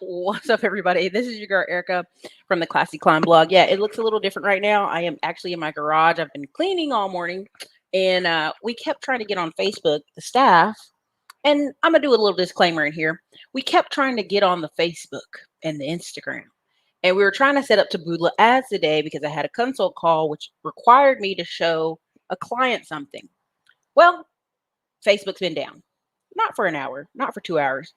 What's up, everybody? This is your girl Erica from the Classy Climb blog. Yeah, it looks a little different right now. I am actually in my garage. I've been cleaning all morning, and we kept trying to get on Facebook, the staff, and I'm gonna do a little disclaimer in here. We kept trying to get on the Facebook and the Instagram, and we were trying to set up Taboola ads today because I had a consult call which required me to show a client something. Well, Facebook's been down, not for an hour, not for 2 hours,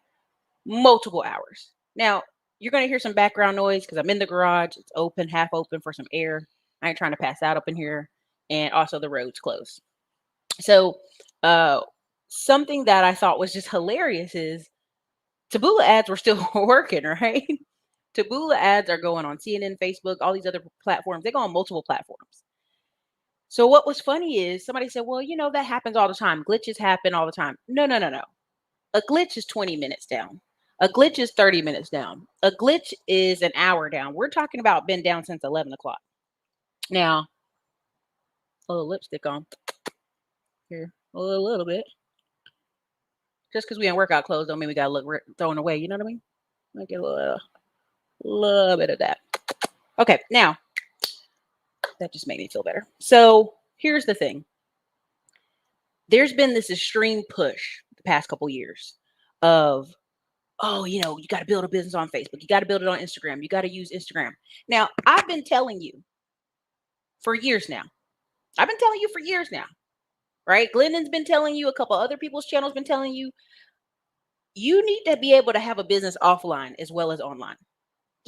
multiple hours. Now, you're going to hear some background noise because I'm in the garage. It's open, half open for some air. I ain't trying to pass out up in here. And also the road's closed. So, uh, something that I thought was just hilarious is Taboola ads were still working, right? Taboola ads are going on CNN, Facebook, all these other platforms. They go on multiple platforms. So what was funny is somebody said, well, that happens all the time. Glitches happen all the time. No, no, no, no. A glitch is 20 minutes down. A glitch is 30 minutes down. A glitch is an hour down. We're talking about been down since 11 o'clock. Now, a little lipstick on here, a little bit. Just because we in workout clothes don't mean we got to look thrown away. You know what I mean? I'll get a little bit of that. Okay, now, that just made me feel better. So here's the thing. There's been this extreme push the past couple years of, oh, you got to build a business on Facebook. You got to build it on Instagram. You got to use Instagram. Now, I've been telling you for years now. Right? Glennon's been telling you, a couple other people's channels been telling you, you need to be able to have a business offline as well as online.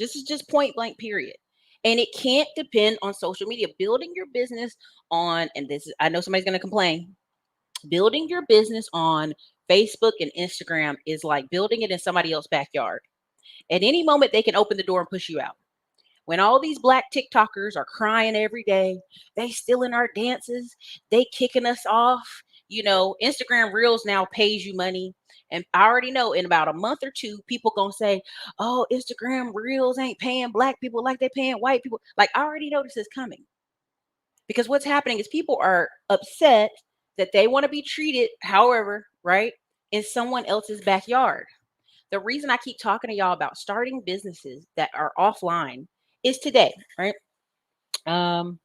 This is just point blank, period. And it can't depend on social media. Building your business on, and this is, I know somebody's going to complain, building your business on Facebook and Instagram is like building it in somebody else's backyard. At any moment, they can open the door and push you out. When all these black TikTokers are crying every day, they stealing our dances, they kicking us off. Instagram Reels now pays you money. And I already know in about a month or two, people going to say, oh, Instagram Reels ain't paying black people like they paying white people. Like, I already know this is coming. Because what's happening is people are upset that they want to be treated, however, right, in someone else's backyard. The reason I keep talking to y'all about starting businesses that are offline is today, right? And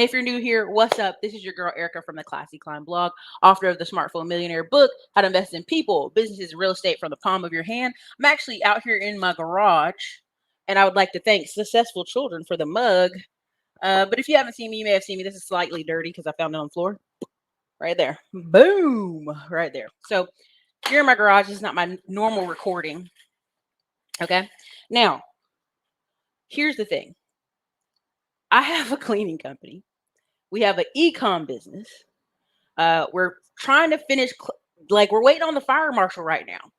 if you're new here, what's up? This is your girl Erica from the Classy Climb blog, author of the Smartphone Millionaire book, How to Invest in People, Businesses, and Real Estate from the Palm of Your Hand. I'm actually out here in my garage, and I would like to thank Successful Children for the mug. But if you haven't seen me, you may have seen me. This is slightly dirty because I found it on the floor. Right there. Boom. Right there. So here in my garage, this is not my normal recording. Okay. Now, here's the thing. I have a cleaning company. We have an e-com business. We're trying to finish, we're waiting on the fire marshal right now.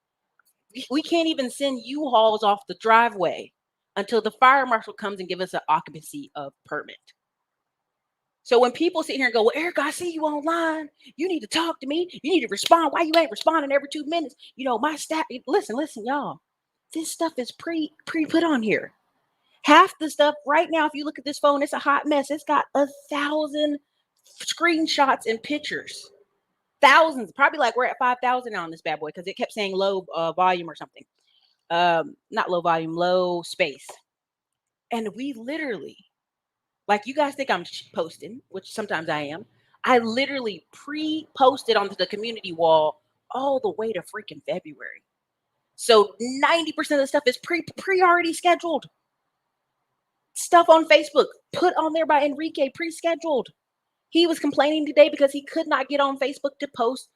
We can't even send U-Hauls off the driveway until the fire marshal comes and give us an occupancy of permit. So when people sit here and go, well, Erica, I see you online. You need to talk to me. You need to respond. Why you ain't responding every 2 minutes? My staff, listen, y'all. This stuff is pre-put on here. Half the stuff right now, if you look at this phone, it's a hot mess. It's got 1,000 screenshots and pictures. Thousands, probably like we're at 5,000 on this bad boy because it kept saying low volume or something. Not low volume, low space. And we literally, like, you guys think I'm posting, which sometimes I am. I literally pre-posted onto the community wall all the way to freaking February. So 90% of the stuff is pre already scheduled. Stuff on Facebook put on there by Enrique, pre-scheduled. He was complaining today because he could not get on Facebook to post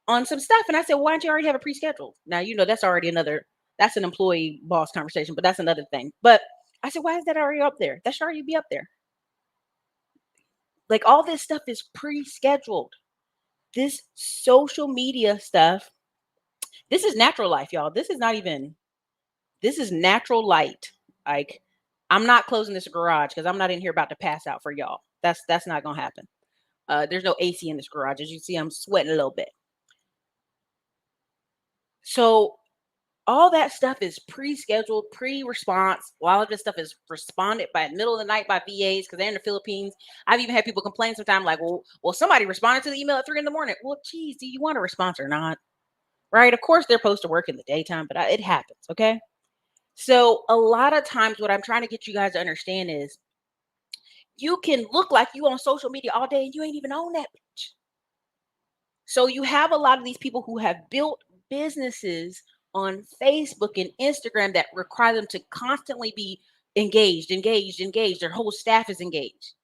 on some stuff. And I said, why don't you already have it pre-scheduled? Now, that's already that's an employee boss conversation, but that's another thing. But I said, why is that already up there? That should already be up there. Like, all this stuff is pre-scheduled. This social media stuff, this is natural life, y'all. This is natural light. Like, I'm not closing this garage because I'm not in here about to pass out for y'all. That's not going to happen. There's no AC in this garage. As you see, I'm sweating a little bit. So all that stuff is pre-scheduled, pre-response. A lot of this stuff is responded by middle of the night by VAs because they're in the Philippines. I've even had people complain sometimes like, well, somebody responded to the email at 3 a.m. Well, geez, do you want a response or not? Right? Of course, they're supposed to work in the daytime, but it happens. Okay. So a lot of times what I'm trying to get you guys to understand is you can look like you on social media all day and you ain't even on that bitch. So you have a lot of these people who have built businesses on Facebook and Instagram that require them to constantly be engaged. Their whole staff is engaged.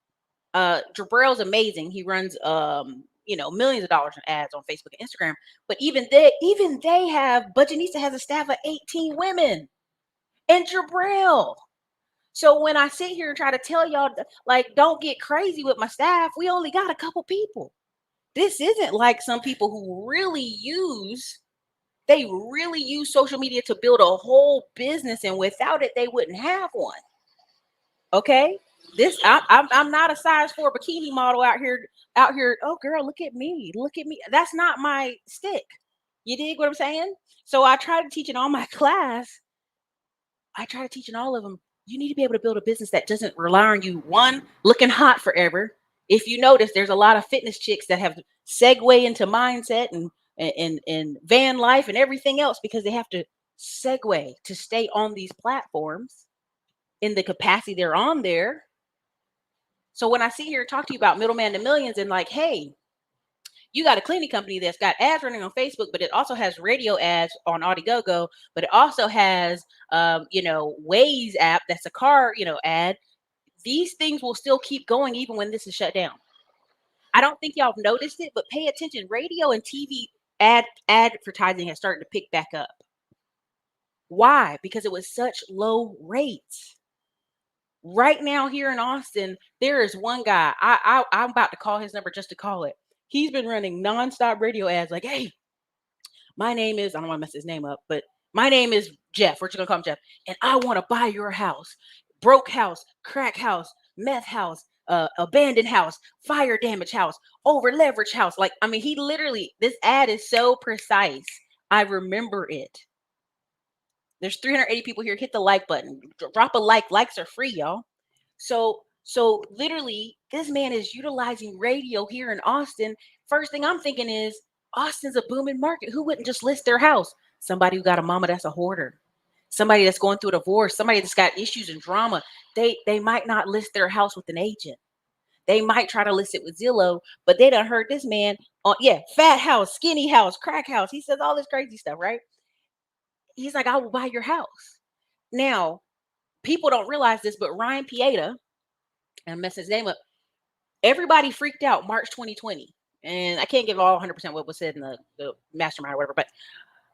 Jabrell's amazing. He runs millions of dollars in ads on Facebook and Instagram. But even they have Budgetnista has a staff of 18 women and Jabrell. So when I sit here and try to tell y'all, like, don't get crazy with my staff, we only got a couple people. This isn't like some people who they really use social media to build a whole business, and without it, they wouldn't have one. Okay, I'm not a size 4 bikini model out here. Oh, girl, look at me. That's not my stick. You dig what I'm saying? So I try to teach in all my class. I try to teach in all of them. You need to be able to build a business that doesn't rely on you, one, looking hot forever. If you notice, there's a lot of fitness chicks that have segue into mindset and van life and everything else because they have to segue to stay on these platforms in the capacity they're on there. So when I sit here and talk to you about middleman to millions and like, hey, you got a cleaning company that's got ads running on Facebook, but it also has radio ads on Audiogo, but it also has, Waze app that's a car, ad. These things will still keep going even when this is shut down. I don't think y'all have noticed it, but pay attention. Radio and TV advertising has started to pick back up. Why? Because it was such low rates. Right now here in Austin, there is one guy. I'm about to call his number just to call it. He's been running nonstop radio ads like, hey, my name is, I don't want to mess his name up, but my name is Jeff. We're just going to call him Jeff. And I want to buy your house. Broke house, crack house, meth house, abandoned house, fire damage house, over leverage house. Like, I mean, he literally, this ad is so precise. I remember it. There's 380 people here. Hit the like button. Drop a like. Likes are free, y'all. So literally, this man is utilizing radio here in Austin. First thing I'm thinking is, Austin's a booming market. Who wouldn't just list their house? Somebody who got a mama that's a hoarder. Somebody that's going through a divorce. Somebody that's got issues and drama. They might not list their house with an agent. They might try to list it with Zillow, but they done heard this man on, fat house, skinny house, crack house. He says all this crazy stuff, right? He's like, I will buy your house. Now, people don't realize this, but Ryan Pieta, and mess his name up, everybody freaked out March 2020. And I can't give all 100% what was said in the mastermind or whatever, but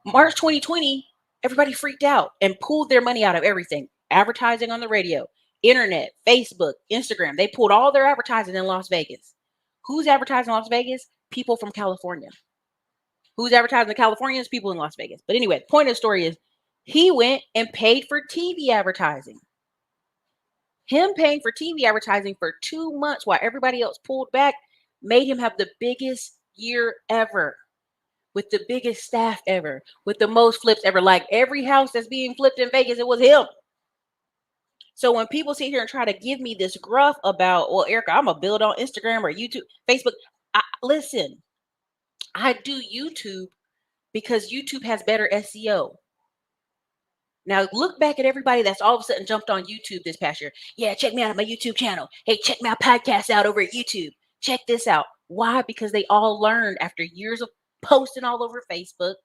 March 2020, everybody freaked out and pulled their money out of everything. Advertising on the radio, internet, Facebook, Instagram. They pulled all their advertising in Las Vegas. Who's advertising in Las Vegas? People from California. Who's advertising in California? Is people in Las Vegas. But anyway, the point of the story is he went and paid for TV advertising. Him paying for TV advertising for 2 months while everybody else pulled back made him have the biggest year ever, with the biggest staff ever, with the most flips ever. Like every house that's being flipped in Vegas, it was him. So when people sit here and try to give me this gruff about, well, Erica, I'm going to build on Instagram or YouTube, Facebook. Listen, I do YouTube because YouTube has better SEO. Now look back at everybody that's all of a sudden jumped on YouTube this past year. Yeah, check me out on my YouTube channel. Hey, check my podcast out over at YouTube. Check this out. Why? Because they all learned after years of posting all over Facebook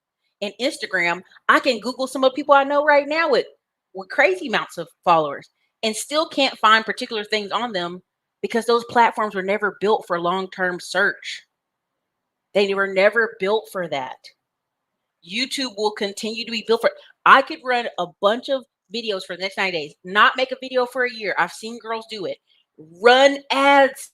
and Instagram. I can Google some of the people I know right now with crazy amounts of followers and still can't find particular things on them because those platforms were never built for long-term search. They were never built for that. YouTube will continue to be built for. I could run a bunch of videos for the next 90 days, not make a video for a year. I've seen girls do it. Run ads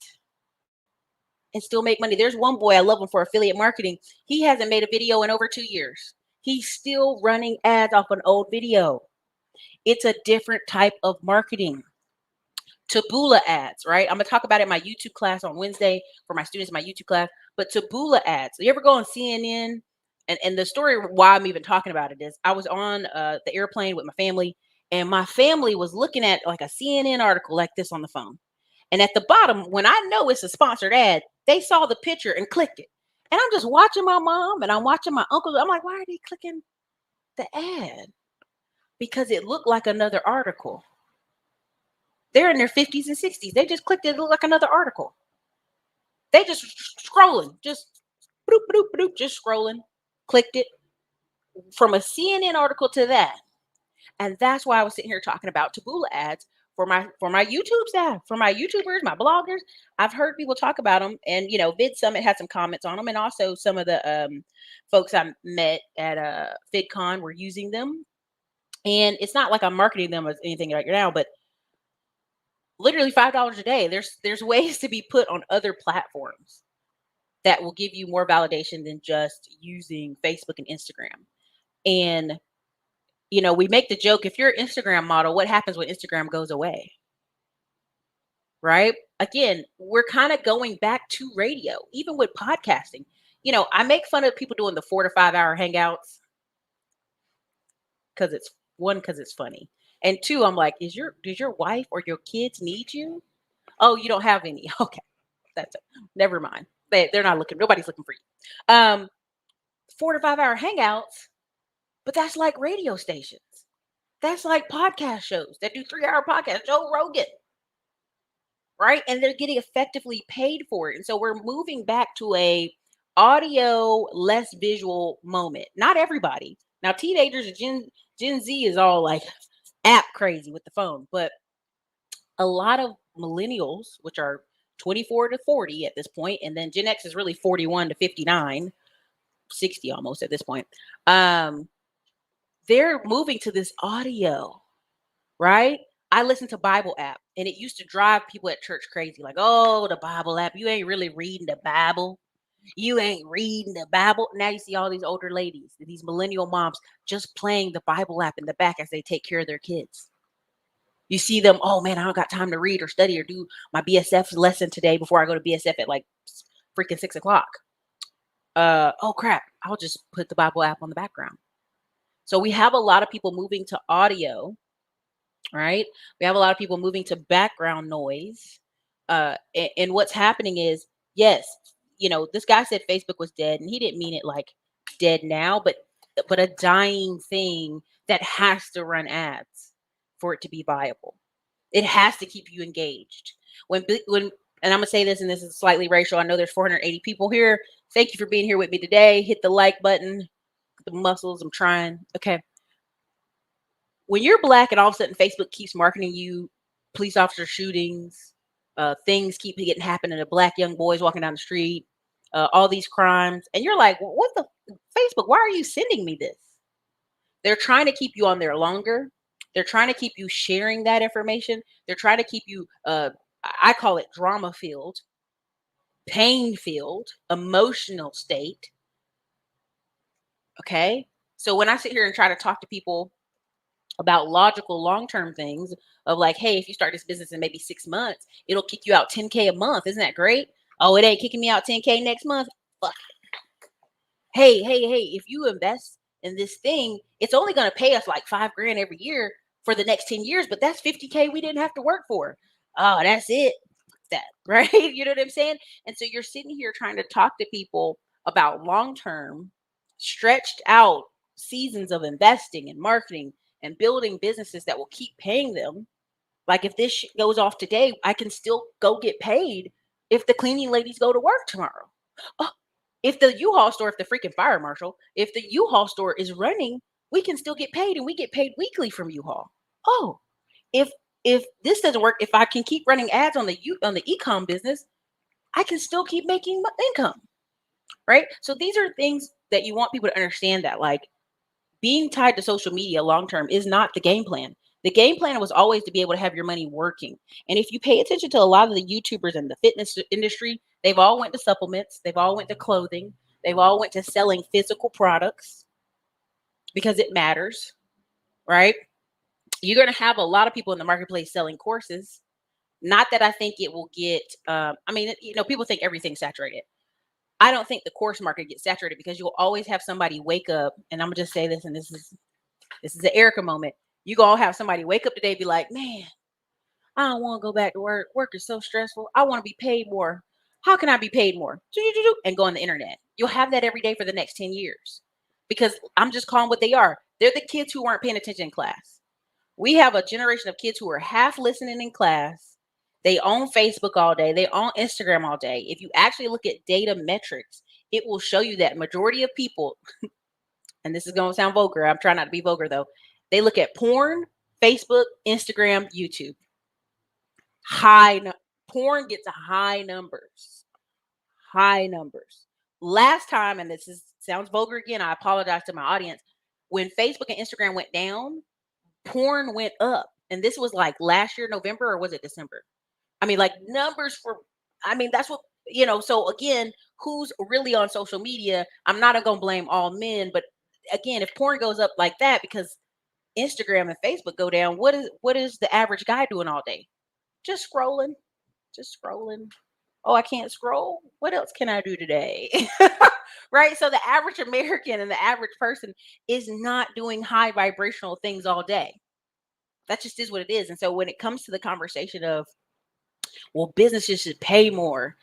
and still make money. There's one boy, I love him for affiliate marketing. He hasn't made a video in over 2 years. He's still running ads off an old video. It's a different type of marketing. Taboola ads, right? I'm going to talk about it in my YouTube class on Wednesday for my students in my YouTube class. But Taboola ads. So you ever go on CNN? And the story why I'm even talking about it is I was on the airplane with my family, and my family was looking at like a CNN article like this on the phone. And at the bottom, when I know it's a sponsored ad, they saw the picture and clicked it. And I'm just watching my mom and I'm watching my uncle. I'm like, why are they clicking the ad? because it looked like another article. They're in their 50s and 60s. They just clicked it. It looked like another article. They just scrolling, just bloop, bloop, bloop, just scrolling, clicked it from a CNN article to that. And that's why I was sitting here talking about Taboola ads for my YouTube staff, for my YouTubers, my bloggers. I've heard people talk about them, and Vid Summit had some comments on them, and also some of the folks I met at VidCon were using them. And it's not like I'm marketing them as anything right now, but literally $5 a day. There's ways to be put on other platforms that will give you more validation than just using Facebook and Instagram. And we make the joke, if you're an Instagram model, what happens when Instagram goes away? Right? Again, we're kind of going back to radio, even with podcasting. I make fun of people doing the 4 to 5 hour hangouts because it's funny. And two, I'm like, does your wife or your kids need you? Oh, you don't have any. Okay. That's it. Never mind. They're not looking. Nobody's looking for you. 4 to 5 hour hangouts, but that's like radio stations. That's like podcast shows that do 3-hour podcasts. Joe Rogan. Right? And they're getting effectively paid for it. And so we're moving back to a audio, less visual moment. Not everybody. Now, teenagers, Gen Z is all like app crazy with the phone, but a lot of millennials, which are 24 to 40 at this point, and then Gen X is really 41 to 59, 60 almost at this point. They're moving to this audio, right? I listen to Bible app, and it used to drive people at church crazy. Like, oh, the Bible app, you ain't really reading the Bible. You ain't reading the Bible. Now you see all these older ladies, these millennial moms, just playing the Bible app in the back as they take care of their kids. You see them, oh man, I don't got time to read or study or do my BSF lesson today before I go to BSF at like freaking 6 o'clock. Oh crap, I'll just put the Bible app on the background. So we have a lot of people moving to audio, right? We have a lot of people moving to background noise. And what's happening is, yes, this guy said Facebook was dead, and he didn't mean it like dead now, but a dying thing that has to run ads for it to be viable. It has to keep you engaged. When and I'm gonna say this, and this is slightly racial. I know there's 480 people here. Thank you for being here with me today. Hit the like button. The muscles, I'm trying. Okay. When you're Black and all of a sudden Facebook keeps marketing you police officer shootings, things keep getting happening to Black young boys walking down the street, all these crimes, and you're like, well, what the Facebook? Why are you sending me this? They're trying to keep you on there longer. They're trying to keep you sharing that information. They're trying to keep you, I call it drama filled, pain filled, emotional state. Okay. So when I sit here and try to talk to people about logical long-term things of like, hey, if you start this business in maybe 6 months, it'll kick you out 10K a month. Isn't that great? Oh, it ain't kicking me out 10K next month. Fuck. Hey, if you invest in this thing, it's only going to pay us like $5,000 every year for the next 10 years, but that's 50K we didn't have to work for. Oh, that's it. That, right? You know what I'm saying? And so you're sitting here trying to talk to people about long-term, stretched out seasons of investing and marketing and building businesses that will keep paying them. Like if this goes off today, I can still go get paid if the cleaning ladies go to work tomorrow. Oh, if the U-Haul store, if the freaking fire marshal, if the U-Haul store is running, we can still get paid, and we get paid weekly from U-Haul. Oh, if this doesn't work, if I can keep running ads on the e-com business, I can still keep making income, right? So these are things that you want people to understand, that like being tied to social media long-term is not the game plan. The game plan was always to be able to have your money working. And if you pay attention to a lot of the YouTubers in the fitness industry, they've all went to supplements. They've all went to clothing. They've all went to selling physical products because it matters, right? You're going to have a lot of people in the marketplace selling courses. Not that I think it will get, people think everything's saturated. I don't think the course market gets saturated because you'll always have somebody wake up, and I'm gonna just say this, and this is an Erica moment. You gonna have somebody wake up today and be like, man, I don't want to go back to work. Work is so stressful. I want to be paid more. How can I be paid more? And go on the internet. You'll have that every day for the next 10 years because I'm just calling what they are. They're the kids who weren't paying attention in class. We have a generation of kids who are half listening in class. They own Facebook all day. They own Instagram all day. If you actually look at data metrics, it will show you that majority of people, and this is going to sound vulgar. I'm trying not to be vulgar though. They look at porn, Facebook, Instagram, YouTube. Porn gets high numbers. High numbers. Last time, and sounds vulgar again, I apologize to my audience. When Facebook and Instagram went down, porn went up. And this was like last year, November, or was it December? I mean, like numbers that's what, so again, who's really on social media? I'm not going to blame all men, but again, if porn goes up like that because Instagram and Facebook go down, what is the average guy doing all day? Just scrolling. Oh, I can't scroll. What else can I do today? Right? So the average American and the average person is not doing high vibrational things all day. That just is what it is. And so when it comes to the conversation of, well, businesses should pay more,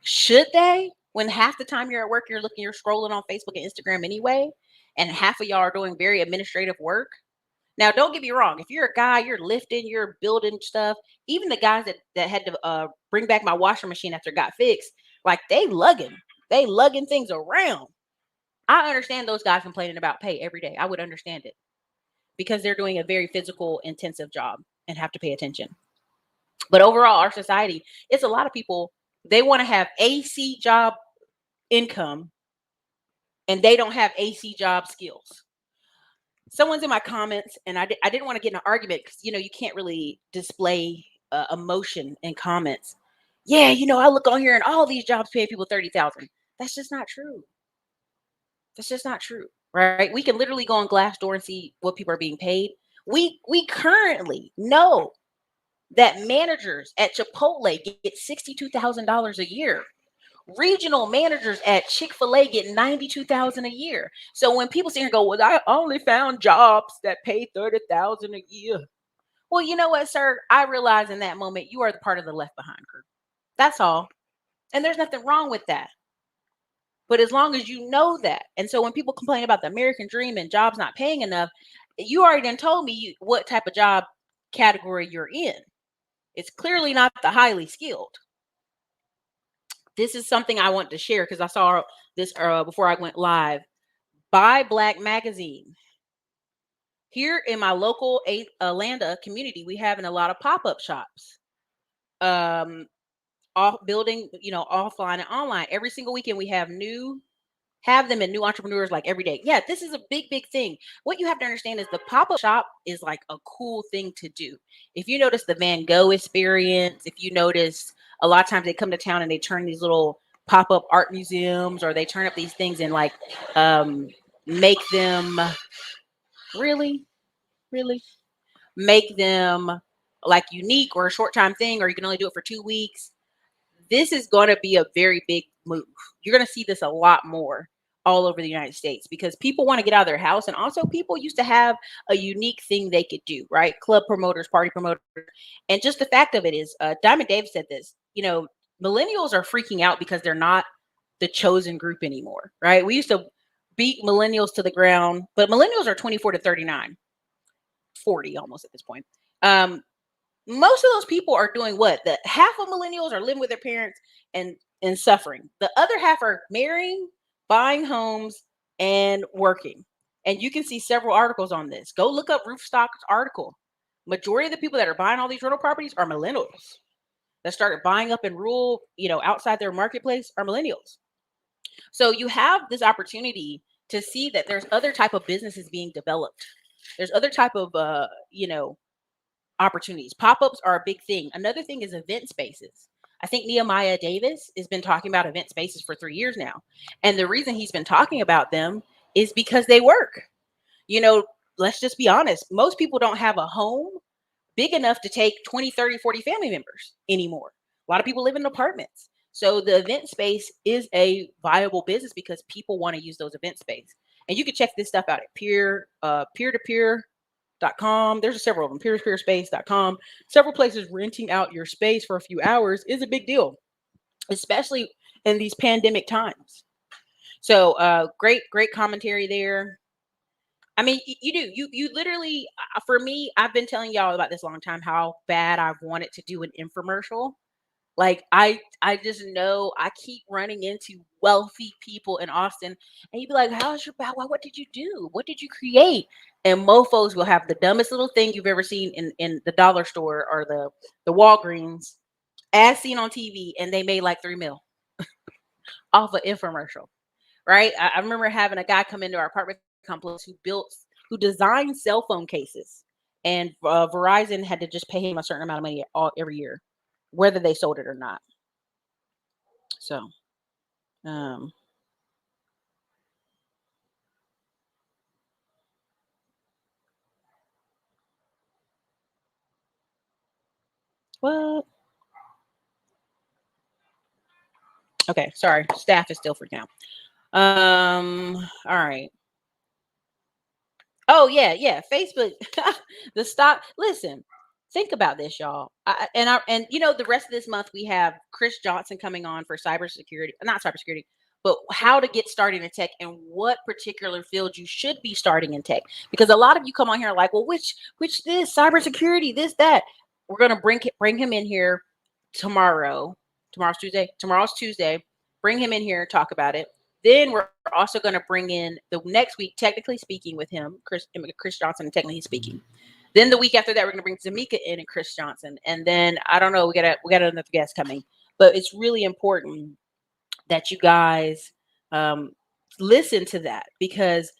should they? When half the time you're at work, you're scrolling on Facebook and Instagram anyway, and half of y'all are doing very administrative work. Now, don't get me wrong. If you're a guy, you're lifting, you're building stuff. Even the guys that had to bring back my washing machine after it got fixed, like they lugging things around. I understand those guys complaining about pay every day. I would understand it because they're doing a very physical, intensive job and have to pay attention. But overall, our society, it's a lot of people, they want to have AC job income and they don't have AC job skills. Someone's in my comments, and I didn't want to get in an argument because, you can't really display emotion in comments. Yeah, I look on here and all these jobs pay people $30,000. That's just not true. That's just not true, right? We can literally go on Glassdoor and see what people are being paid. We currently know that managers at Chipotle get $62,000 a year. Regional managers at Chick-fil-A get $92,000 a year. So when people sit here and go, well, I only found jobs that pay $30,000 a year. Well, you know what, sir? I realize in that moment you are the part of the left behind group. That's all. And there's nothing wrong with that. But as long as you know that. And so when people complain about the American dream and jobs not paying enough, you already done told me what type of job category you're in. It's clearly not the highly skilled. This is something I want to share because I saw this before I went live. Buy Black magazine. Here in my local Atlanta community, we have in a lot of pop-up shops. Off building, offline and online. Every single weekend we have them and new entrepreneurs like every day. Yeah, this is a big, big thing. What you have to understand is the pop-up shop is like a cool thing to do. If you notice the Van Gogh experience, if you notice a lot of times they come to town and they turn these little pop-up art museums, or they turn up these things and like make them really make them like unique or a short time thing, or you can only do it for 2 weeks. This is going to be a very big move. You're going to see this a lot more all over the United States because people want to get out of their house. And also people used to have a unique thing they could do, right? Club promoters, party promoters. And just the fact of it is, Diamond Dave said this, millennials are freaking out because they're not the chosen group anymore, right? We used to beat millennials to the ground, but millennials are 24 to 39, 40 almost at this point. Most of those people are doing what? The half of millennials are living with their parents and suffering. The other half are marrying, buying homes, and working. And you can see several articles on this. Go look up Roofstock's article. Majority of the people that are buying all these rental properties are millennials that started buying up in rural, outside their marketplace are millennials. So you have this opportunity to see that there's other type of businesses being developed. There's other type of, opportunities. Pop-ups are a big thing. Another thing is event spaces. I think Nehemiah Davis has been talking about event spaces for 3 years now. And the reason he's been talking about them is because they work. Let's just be honest. Most people don't have a home big enough to take 20, 30, 40 family members anymore. A lot of people live in apartments. So the event space is a viable business because people want to use those event spaces. And you can check this stuff out at peer-to-peer.com. There's several of them, peer-to-peerspace.com. Several places renting out your space for a few hours is a big deal, especially in these pandemic times. So great commentary there. I mean, you do. You literally, for me, I've been telling y'all about this a long time how bad I've wanted to do an infomercial. Like I just know I keep running into wealthy people in Austin, and you'd be like, "How's your bow? What did you do? What did you create?" And mofos will have the dumbest little thing you've ever seen in the dollar store or the Walgreens, as seen on TV, and they made like 3 mil off an infomercial. Right? I remember having a guy come into our apartment complex who designed cell phone cases, and Verizon had to just pay him a certain amount of money every year, whether they sold it or not. So, um, what? Okay, sorry, staff is still freaking out. All right. Oh yeah, yeah. Facebook, the stock. Listen, think about this, y'all. And the rest of this month we have Chris Johnson coming on for cybersecurity, not cybersecurity, but how to get started in tech and what particular field you should be starting in tech. Because a lot of you come on here like, well, which this cybersecurity, this that. We're gonna bring him in here tomorrow. Tomorrow's Tuesday. Tomorrow's Tuesday. Bring him in here and talk about it. Then we're also going to bring in the next week, technically speaking, with him, Chris Johnson, technically speaking. Then the week after that, we're going to bring Zamika in and Chris Johnson, and then I don't know, we got another guest coming, but it's really important that you guys listen to that because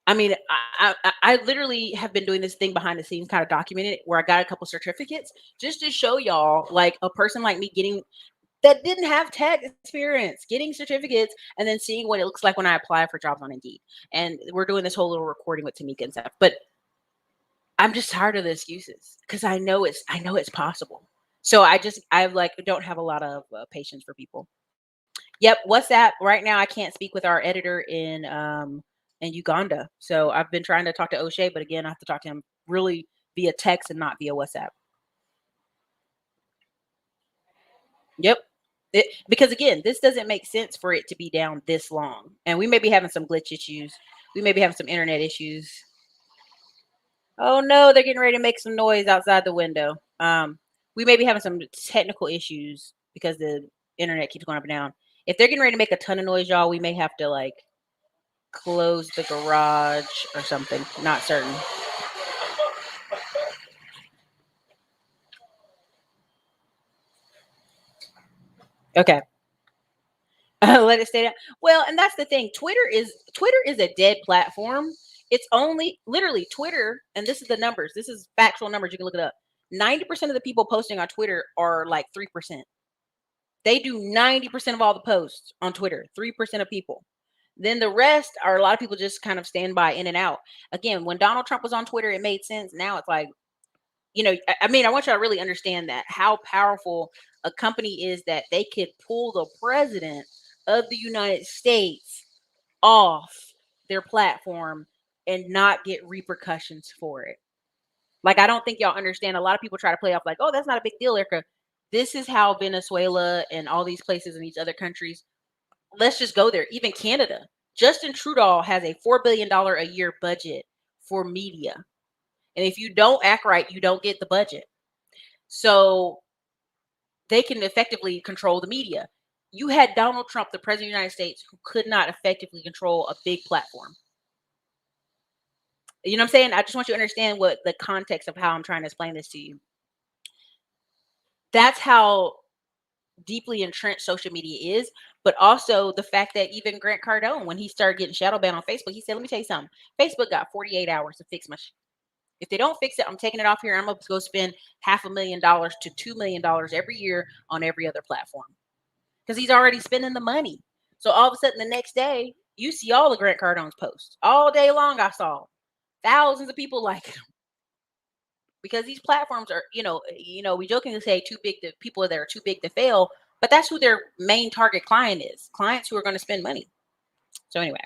I mean, I literally have been doing this thing behind the scenes, kind of documented it, where I got a couple certificates just to show y'all, like a person like me getting that didn't have tech experience, getting certificates, and then seeing what it looks like when I apply for jobs on Indeed. And we're doing this whole little recording with Tamika and stuff. But I'm just tired of the excuses because I know it's possible. So I like don't have a lot of patience for people. Yep, WhatsApp. Right now, I can't speak with our editor in Uganda. So I've been trying to talk to O'Shea, but again, I have to talk to him really via text and not via WhatsApp. Yep. Because again, this doesn't make sense for it to be down this long. And we may be having some glitch issues. We may be having some internet issues. Oh no, they're getting ready to make some noise outside the window. We may be having some technical issues because the internet keeps going up and down. If they're getting ready to make a ton of noise, y'all, we may have to like close the garage or something. Not certain. Okay. Let it stay down. Well, and that's the thing. Twitter is a dead platform. It's only literally Twitter, and this is the numbers. This is factual numbers. You can look it up. 90% of the people posting on Twitter are like 3%. They do 90% of all the posts on Twitter. 3% of people. Then the rest are a lot of people just kind of stand by in and out. Again, when Donald Trump was on Twitter, it made sense. Now it's like, I mean, I want you to really understand that how powerful a company is that they could pull the president of the United States off their platform and not get repercussions for it. Like, I don't think y'all understand. A lot of people try to play off like, oh, that's not a big deal, Erica. This is how Venezuela and all these places in these other countries, let's just go there. Even Canada. Justin Trudeau has a $4 billion a year budget for media. And if you don't act right, you don't get the budget. So they can effectively control the media. You had Donald Trump, the president of the United States, who could not effectively control a big platform. You know what I'm saying? I just want you to understand what the context of how I'm trying to explain this to you. That's how deeply entrenched social media is, but also the fact that even Grant Cardone, when he started getting shadow banned on Facebook, he said, let me tell you something. Facebook got 48 hours to fix my shit. If they don't fix it, I'm taking it off here. I'm going to go spend $500,000 to $2 million every year on every other platform because he's already spending the money. So all of a sudden, the next day, you see all the Grant Cardone's posts all day long. I saw thousands of people like him because these platforms are, we jokingly say too big to people that are too big to fail, but that's who their main target client is. Clients who are going to spend money. So anyway,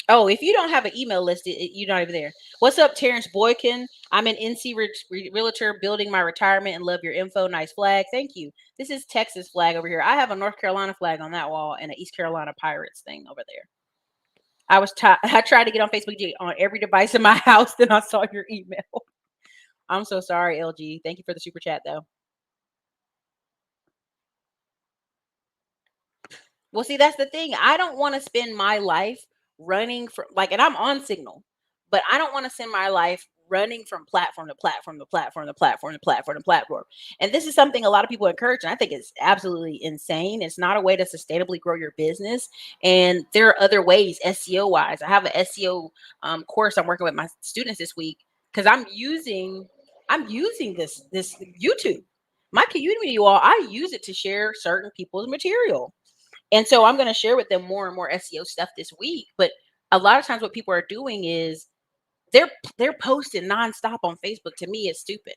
oh, if you don't have an email list, you're not even there. What's up, Terrence Boykin? I'm an NC realtor building my retirement and love your info. Nice flag. Thank you. This is Texas flag over here. I have a North Carolina flag on that wall and an East Carolina Pirates thing over there. I tried to get on Facebook on every device in my house. Then I saw your email. I'm so sorry, LG. Thank you for the super chat, though. Well, see, that's the thing. I don't want to spend my life running from and I'm on Signal, but I don't want to spend my life running from platform to platform to platform to platform to platform to platform. And this is something a lot of people encourage, and I think it's absolutely insane. It's not a way to sustainably grow your business. And there are other ways, SEO wise. I have an SEO course I'm working with my students this week because I'm using this YouTube. My community, you all, I use it to share certain people's material. And so I'm going to share with them more and more SEO stuff this week. But a lot of times what people are doing is they're posting nonstop on Facebook. To me, it's stupid,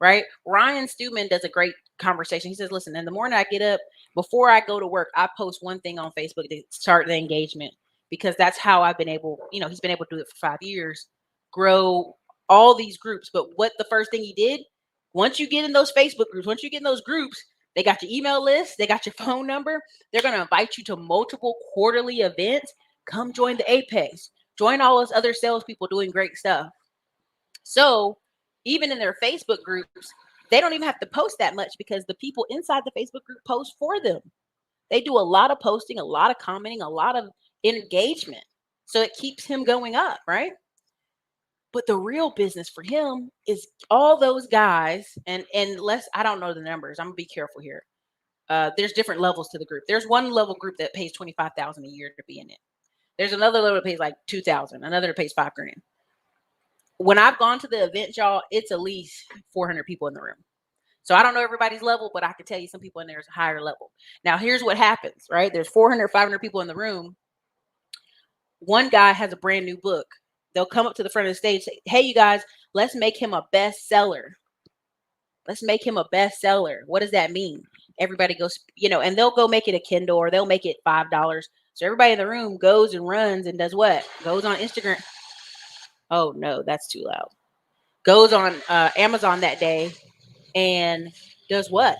right? Ryan Stewman does a great conversation. He says, listen, in the morning I get up, before I go to work, I post one thing on Facebook to start the engagement, because that's how I've been able, he's been able to do it for 5 years, grow all these groups. But what the first thing he did, once you get in those Facebook groups, once you get in those groups, they got your email list, they got your phone number. They're going to invite you to multiple quarterly events. Come join the Apex. Join all those other salespeople doing great stuff. So even in their Facebook groups, they don't even have to post that much because the people inside the Facebook group post for them. They do a lot of posting, a lot of commenting, a lot of engagement. So it keeps him going up, right? But the real business for him is all those guys, and I don't know the numbers. I'm gonna be careful here. There's different levels to the group. There's one level group that pays $25,000 a year to be in it. There's another level that pays like $2,000. Another that pays $5,000. When I've gone to the event, y'all, it's at least 400 people in the room. So I don't know everybody's level, but I can tell you some people in there is a higher level. Now, here's what happens, right? There's 400, 500 people in the room. One guy has a brand new book. They'll come up to the front of the stage, say, hey, you guys, let's make him a bestseller. Let's make him a bestseller. What does that mean? Everybody goes, and they'll go make it a Kindle, or they'll make it $5. So everybody in the room goes and runs and does what? Goes on Instagram. Oh, no, that's too loud. Goes on Amazon that day and does what?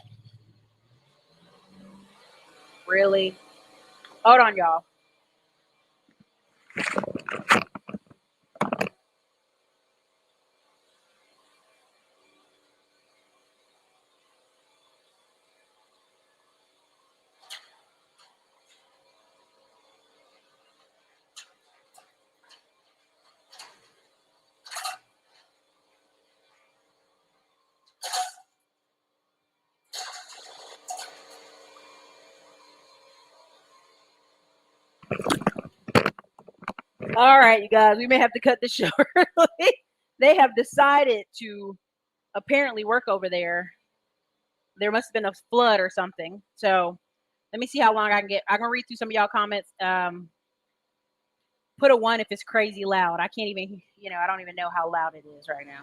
Really? Hold on, y'all. All right, you guys, we may have to cut the show early. They have decided to apparently work over there. There must have been a flood or something. So let me see how long I can get. I'm going to read through some of y'all comments. Put a 1 if it's crazy loud. I can't even, I don't even know how loud it is right now.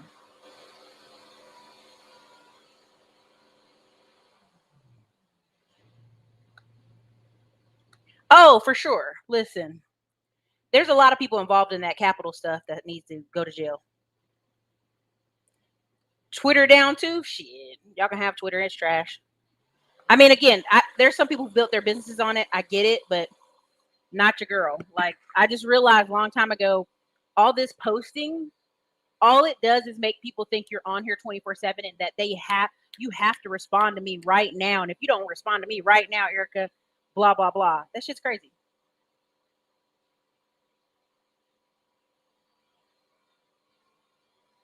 Oh, for sure. Listen, there's a lot of people involved in that Capitol stuff that needs to go to jail. Twitter down too? Shit. Y'all can have Twitter. It's trash. I mean, again, there's some people who built their businesses on it. I get it, but not your girl. Like, I just realized a long time ago, all this posting, all it does is make people think you're on here 24/7 and that you have to respond to me right now. And if you don't respond to me right now, Erica, blah, blah, blah. That shit's crazy.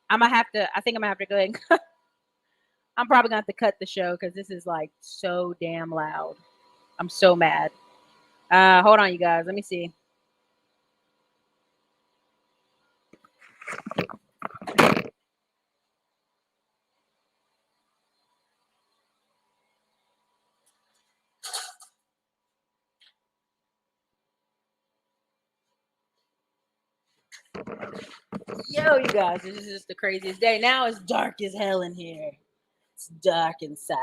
I think I'm gonna have to go ahead and I'm probably gonna have to cut the show because this is like so damn loud. I'm so mad. Hold on, you guys. Let me see. Yo, you guys, this is just the craziest day. Now it's dark as hell in here. It's dark inside.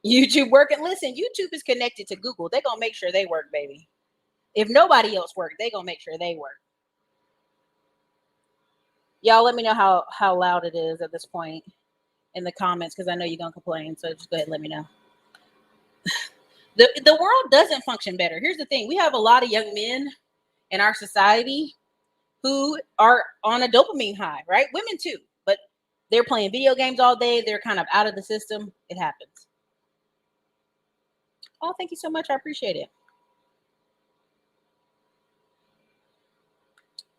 YouTube working. Listen, YouTube is connected to Google. They're gonna make sure they work, baby. If nobody else works, they're gonna make sure they work. Y'all let me know how loud it is at this point in the comments, because I know you're gonna complain. So just go ahead and let me know. The world doesn't function better. Here's the thing: we have a lot of young men in our society who are on a dopamine high, right? Women too, but they're playing video games all day. They're kind of out of the system. It happens. Oh, thank you so much. I appreciate it.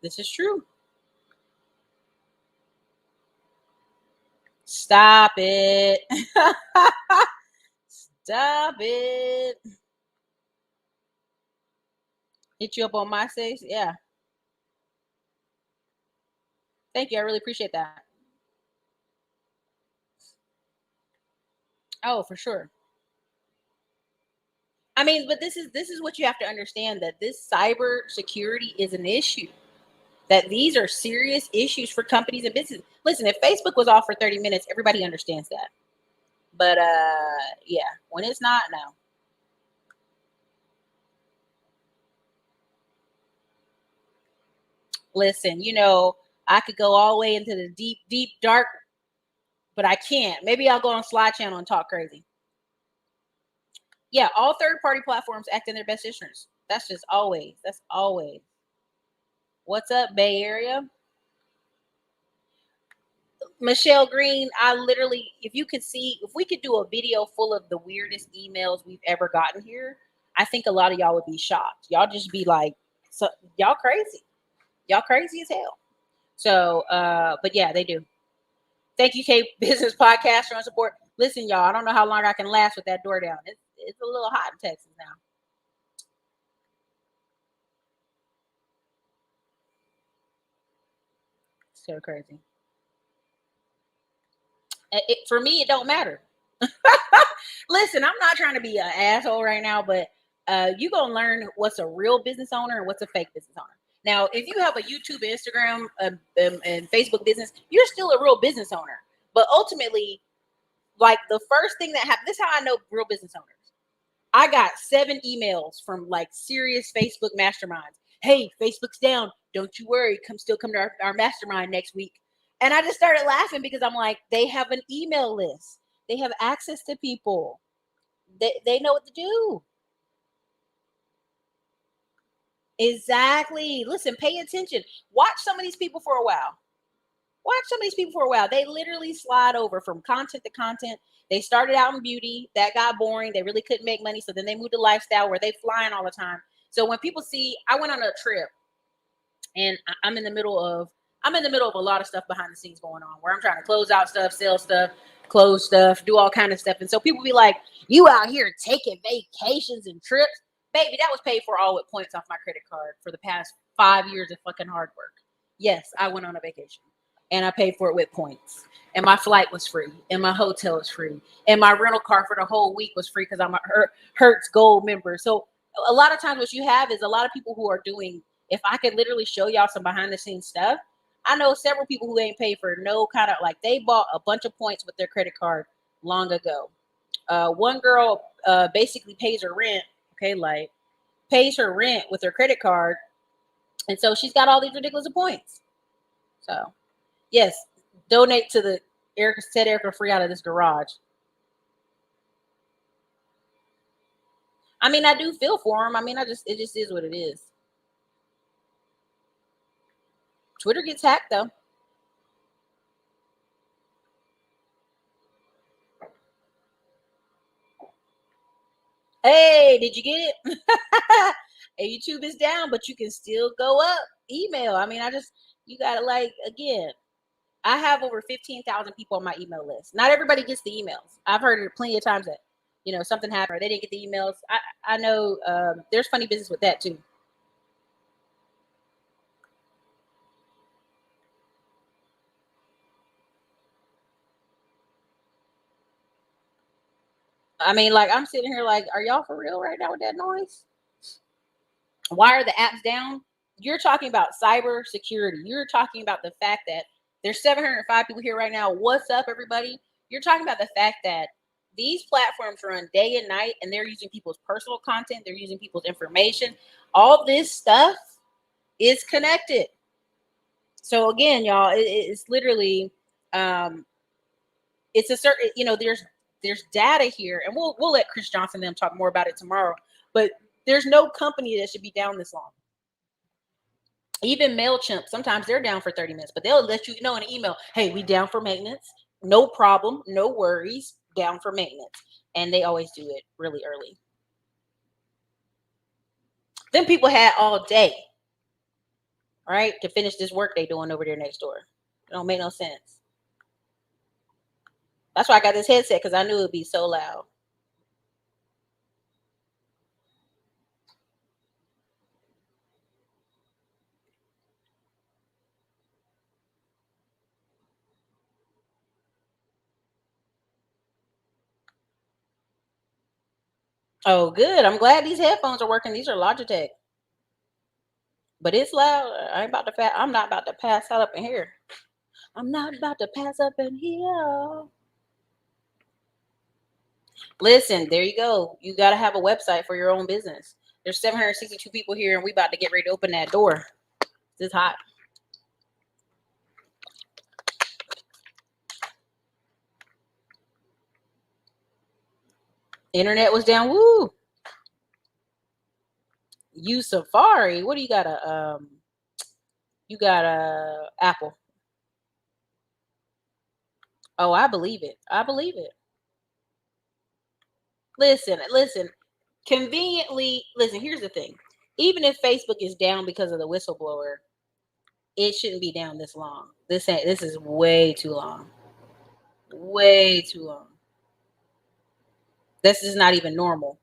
This is true. Stop it. Stop it. Hit you up on MySpace? Yeah. Thank you. I really appreciate that. Oh, for sure. I mean, but this is what you have to understand, that this cyber security is an issue. That these are serious issues for companies and businesses. Listen, if Facebook was off for 30 minutes, everybody understands that. But yeah, when it's not, no. Listen, I could go all the way into the deep, deep dark, but I can't. Maybe I'll go on Slide Channel and talk crazy. Yeah, all third-party platforms act in their best interest. That's just always. That's always. What's up, Bay Area? Michelle Green, I literally, if we could do a video full of the weirdest emails we've ever gotten here, I think a lot of y'all would be shocked. Y'all just be like, so y'all crazy. Y'all crazy as hell. So, but yeah, they do. Thank you, K Business Podcast, for support. Listen, y'all, I don't know how long I can last with that door down. It's a little hot in Texas now. So crazy. For me, it don't matter. Listen, I'm not trying to be an asshole right now, but you gonna learn what's a real business owner and what's a fake business owner. Now, if you have a YouTube, Instagram, and Facebook business, you're still a real business owner. But ultimately, like, the first thing that happened, this is how I know real business owners. I got 7 emails from like serious Facebook masterminds. Hey, Facebook's down. Don't you worry. Come to our mastermind next week. And I just started laughing because I'm like, they have an email list. They have access to people. They know what to do. Exactly. Listen, pay attention. Watch some of these people for a while. They literally slide over from content to content. They started out in beauty. That got boring. They really couldn't make money. So then they moved to lifestyle where they flying all the time. So when people see, I went on a trip and I'm in the middle of a lot of stuff behind the scenes going on, where I'm trying to close out stuff, sell stuff, close stuff, do all kind of stuff. And so people be like, you out here taking vacations and trips. Baby, that was paid for all with points off my credit card for the past 5 years of fucking hard work. Yes, I went on a vacation and I paid for it with points. And my flight was free, and my hotel was free, and my rental car for the whole week was free because I'm a Hertz Gold member. So a lot of times what you have is a lot of people who are doing, if I could literally show y'all some behind the scenes stuff, I know several people who ain't paid for no kind of, like, they bought a bunch of points with their credit card long ago. One girl basically pays her rent, okay, like pays her rent with her credit card. And so she's got all these ridiculous points. So yes, donate to the Erica, set Erica free out of this garage. I mean, I do feel for him. I mean, it just is what it is. Twitter gets hacked though. Hey, did you get it? Hey, YouTube is down, but you can still go up. Email. I mean, you gotta, like, again, I have over 15,000 people on my email list. Not everybody gets the emails. I've heard it plenty of times that, something happened or they didn't get the emails. I know there's funny business with that too. I mean, like, I'm sitting here like, are y'all for real right now with that noise? Why are the apps down? You're talking about cyber security. You're talking about the fact that there's 705 people here right now. What's up, everybody? You're talking about the fact that these platforms run day and night, and they're using people's personal content. They're using people's information. All this stuff is connected. So again, y'all, it's literally, um, it's a certain, there's data here, and we'll let Chris Johnson and them talk more about it tomorrow. But there's no company that should be down this long. Even MailChimp, sometimes they're down for 30 minutes, but they'll let you know in an email, hey, we down for maintenance. No problem, no worries, down for maintenance. And they always do it really early. Then people had all day, right, to finish this work they doing over there next door. It don't make no sense. That's why I got this headset, because I knew it would be so loud. Oh, good. I'm glad these headphones are working. These are Logitech. But it's loud. I'm not about to pass out up in here. I'm not about to pass up in here. Listen, there you go. You got to have a website for your own business. There's 762 people here, and we about to get ready to open that door. It's hot. Internet was down. Woo. You Safari. What do you got? You got a Apple. Oh, I believe it. I believe it. Listen. Conveniently, listen. Here's the thing. Even if Facebook is down because of the whistleblower, it shouldn't be down this long. This is way too long. Way too long. This is not even normal.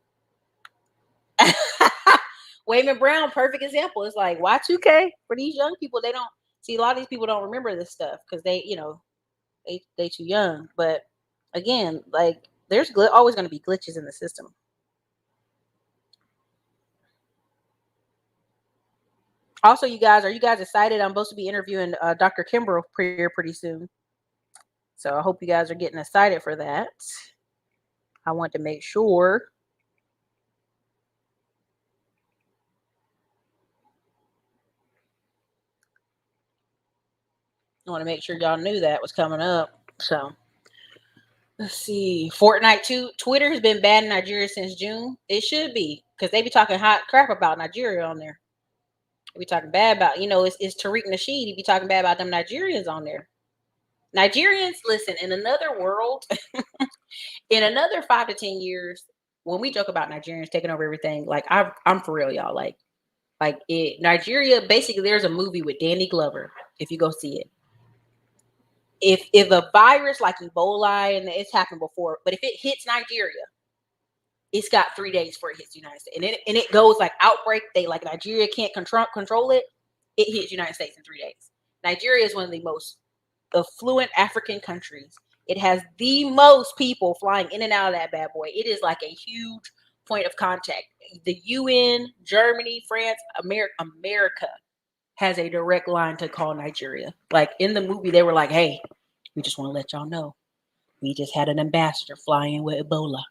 Wayman Brown, perfect example. It's like Y2K for these young people. They don't see, a lot of these people don't remember this stuff because they too young. But again, like there's always going to be glitches in the system. Also, are you guys excited? I'm supposed to be interviewing Dr. Kimbrough pretty soon. So I hope you guys are getting excited for that. I want to make sure. I want to make sure y'all knew that was coming up. So let's see. Fortnite too. Twitter has been bad in Nigeria since June. It should be, because they be talking hot crap about Nigeria on there. They be talking bad about, it's Tariq Nasheed. He be talking bad about them Nigerians on there. Nigerians, listen, in another world, in another 5 to 10 years, when we joke about Nigerians taking over everything, like I'm for real, y'all. Nigeria, basically, there's a movie with Danny Glover. If you go see it, if a virus like Ebola, and it's happened before, but if it hits Nigeria, it's got 3 days before it hits the United States, and it goes like outbreak. They like Nigeria can't control it. It hits United States in 3 days. Nigeria is one of the most affluent African countries. It has the most people flying in and out of that bad boy. It is like a huge point of contact. The UN, Germany, France, America has a direct line to call Nigeria. Like in the movie, they were like, hey, we just want to let y'all know, we just had an ambassador flying with Ebola.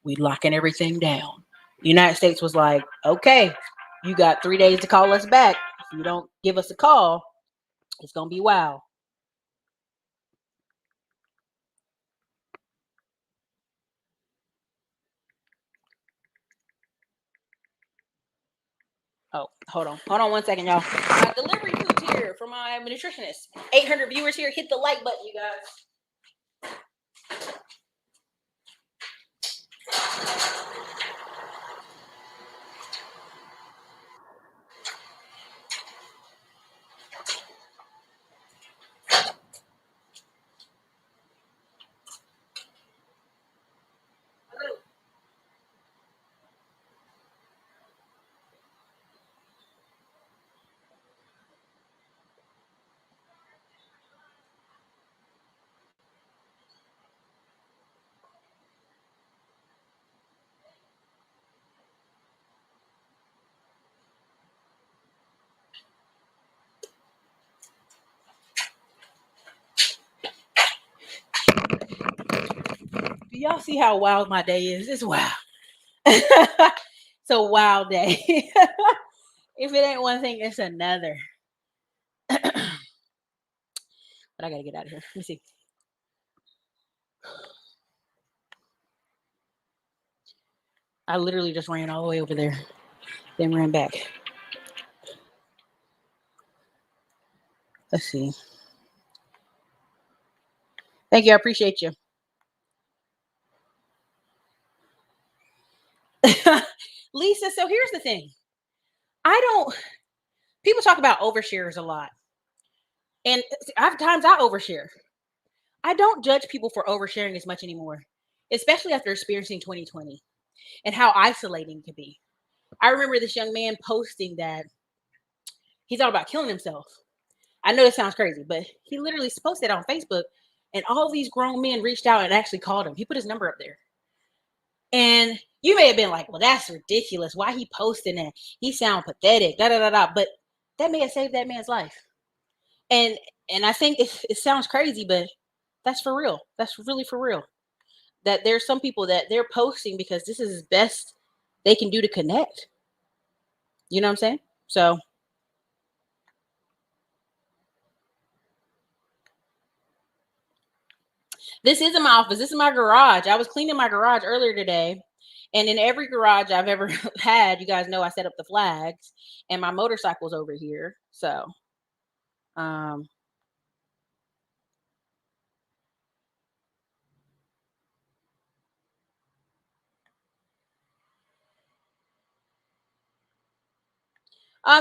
We locking everything down. The United States was like, okay, you got 3 days to call us back. If you don't give us a call, it's going to be wild. Oh, hold on 1 second, y'all. My delivery food's here for my nutritionist. 800 viewers here. Hit the like button, you guys. Do y'all see how wild my day is? It's wild. It's a wild day. If it ain't one thing, it's another. But I gotta get out of here. Let me see. I literally just ran all the way over there, then ran back. Let's see. Thank you. I appreciate you. Lisa, so here's the thing. People talk about overshares a lot. And times I overshare. I don't judge people for oversharing as much anymore, especially after experiencing 2020 and how isolating it can be. I remember this young man posting that he thought about killing himself. I know it sounds crazy, but he literally posted on Facebook, and all these grown men reached out and actually called him. He put his number up there. And you may have been like, well, that's ridiculous. Why he posting that? He sound pathetic, da da da da. But that may have saved that man's life. And I think it sounds crazy, but that's for real. That's really for real. That there's some people that they're posting because this is the best they can do to connect. You know what I'm saying? So this isn't my office. This is my garage. I was cleaning my garage earlier today. And in every garage I've ever had, you guys know I set up the flags, and my motorcycle's over here. So I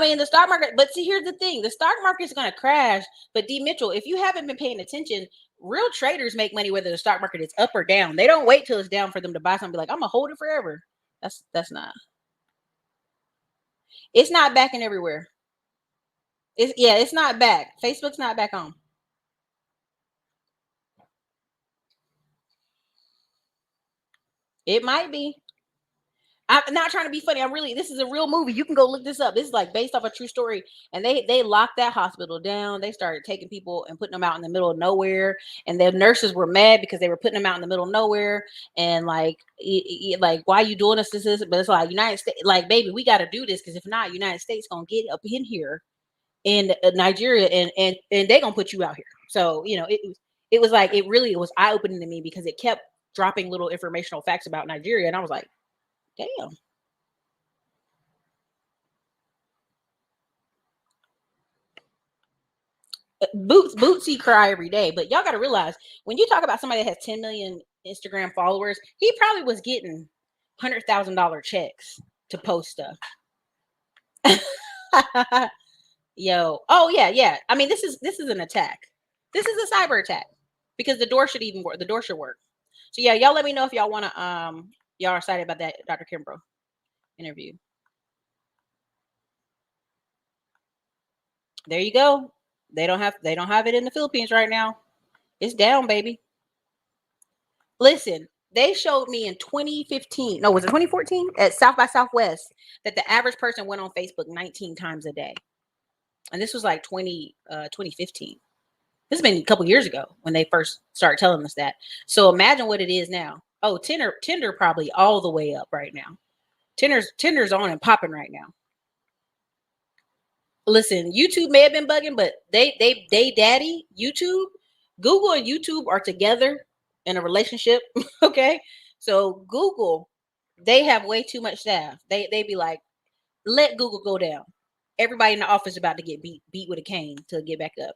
mean, the stock market, but see, here's the thing. The stock market is going to crash. But D. Mitchell, if you haven't been paying attention, real traders make money whether the stock market is up or down. They don't wait till it's down for them to buy something. Be like, I'm going to hold it forever. That's not. It's not back in everywhere. It's not back. Facebook's not back on. It might be. I'm not trying to be funny. This is a real movie. You can go look this up. This is like based off a true story. And they locked that hospital down. They started taking people and putting them out in the middle of nowhere. And the nurses were mad because they were putting them out in the middle of nowhere. And like why are you doing this? But it's like United States, like, baby, we got to do this, because if not, United States gonna get up in here in Nigeria, and they're gonna put you out here. So it was like, it was eye opening to me, because it kept dropping little informational facts about Nigeria, and I was like, damn. Bootsy cry every day, but y'all got to realize, when you talk about somebody that has 10 million Instagram followers, he probably was getting $100,000 checks to post stuff. Yo, oh yeah. I mean, this is an attack. This is a cyber attack, because the door should even work. The door should work. So yeah, y'all let me know if y'all want to y'all are excited about that Dr. Kimbrough interview. There you go. They don't have it in the Philippines right now. It's down, baby. Listen, they showed me in 2015. No, was it 2014 at South by Southwest that the average person went on Facebook 19 times a day. And this was like 2015. This has been a couple years ago when they first started telling us that. So imagine what it is now. Oh, Tinder probably all the way up right now. Tinder's on and popping right now. Listen, YouTube may have been bugging, but they daddy YouTube, Google and YouTube are together in a relationship. Okay, so Google, they have way too much staff. They be like, let Google go down. Everybody in the office about to get beat with a cane to get back up.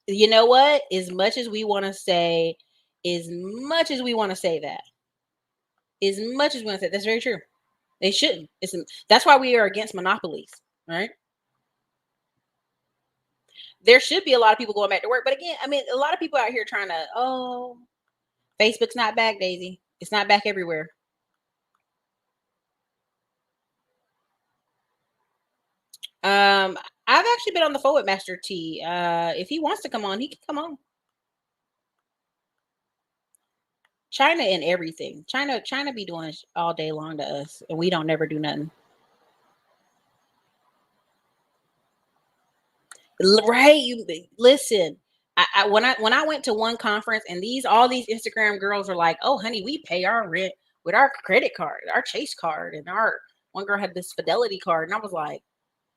You know what? As much as we want to say that, as much as we want to say, that's very true. They shouldn't. That's why we are against monopolies, right? There should be a lot of people going back to work, but again, I mean, a lot of people out here trying to, Facebook's not back, Daisy. It's not back everywhere. I've actually been on the phone with Master T. If he wants to come on, he can come on. China and everything. China be doing all day long to us, and we don't never do nothing. Right? You listen. When I went to one conference and all these Instagram girls are like, "Oh, honey, we pay our rent with our credit card, our Chase card, and our one girl had this Fidelity card," and I was like,